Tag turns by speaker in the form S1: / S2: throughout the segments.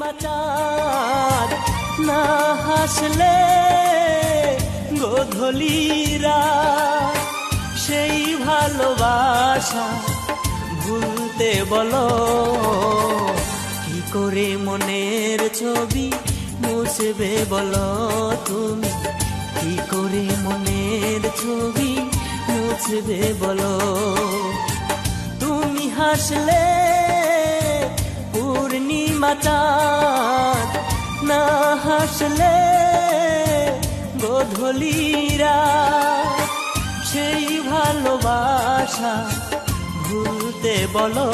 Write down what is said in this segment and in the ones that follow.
S1: পূর্ণিমা চাঁদ না হাসলে গোধূলিরা সেই ভালোবাসা ভুলতে বলো কি করে মনের ছবি মুছবে বলো তুমি কি করে মনের ছবি মুছবে বলো তুমি হাসলে পূর্ণিমা চাঁদ না হাসলে গোধূলিরা সেই ভালোবাসা ভুলতে বলো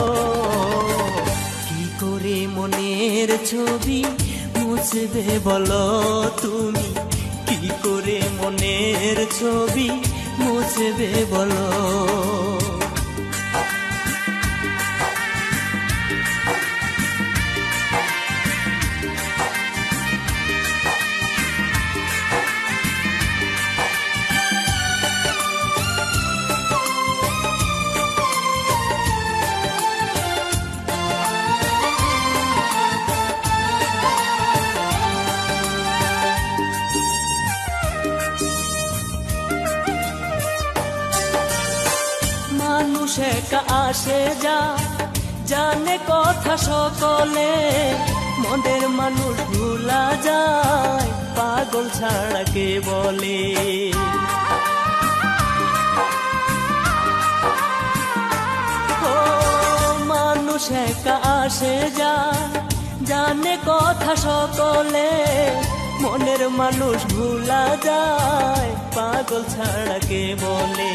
S1: কি করে মনের ছবি মুছবে বলো তুমি কি করে মনের ছবি মুছবে বলো মানুষ একা আসে যা জানে কথা সকলে মনের মানুষ ভুলা যায় পাগল ছাড়া কে বলে ও মানুষ একা আসে যা জানে কথা সকলে মনের মানুষ ভুলা যায় পাগল ছাড়া কে বলে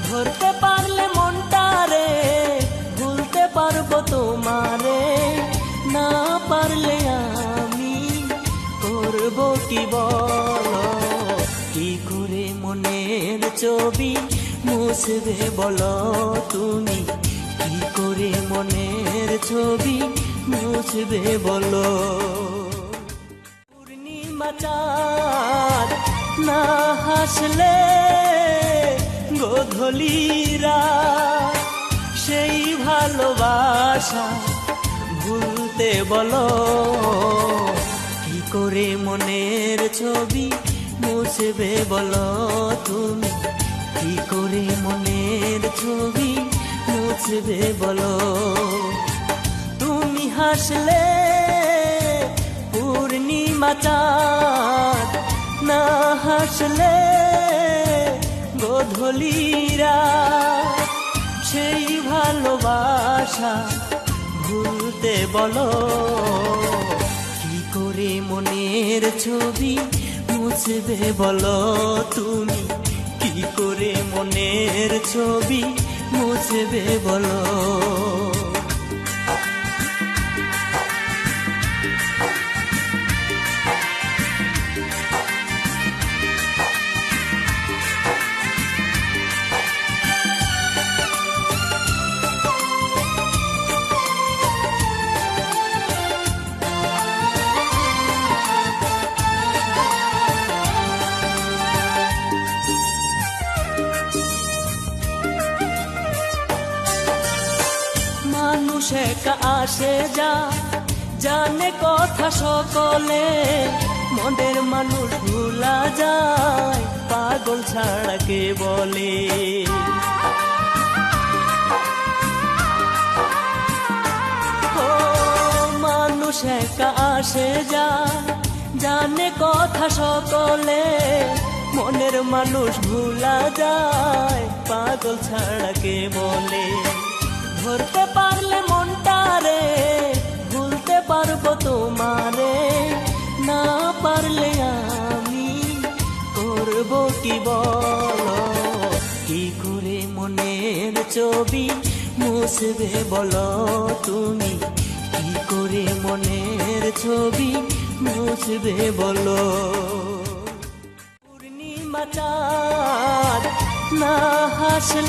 S1: ধরতে পারলে মনটারে ভুলতে পারবো তোমারে না পারলে আমি করবো কি বলো কি করে মনের ছবি মুছবে বলো তুমি কি করে মনের ছবি মুছবে বলো পূর্ণিমা চাঁদ না হাসলে গোধূলিরা সেই ভালোবাসা ভুলতে বলো কি করে মনের ছবি মুছবে বলো তুমি কি করে মনের ছবি মুছবে বলো তুমি হাসলে পূর্ণিমা চাঁদ না হাসলে গোধূলিরা সেই ভালোবাসা ভুলতে বলো কি করে মনের ছবি মুছবে বলো তুমি কি করে মনের ছবি মুছবে বলো মানুষ একা আসে যা জানে কথা সকলে মনের মানুষ ভুলা যায় পাগল ছাড়া কে বলে ও মানুষ একা আসে যা জানে কথা সকলে মনের মানুষ ভুলা যায় পাগল ছাড়া কে বলে ধরতে পারলে মনটারে ভুলতে পারবো তোমারে না পারলে আমি করবো কি বলো কি করে মনের ছবি মুছবে বলো তুমি কি করে মনের ছবি মুছবে বলো পূর্ণিমা চাঁদ না হাসলে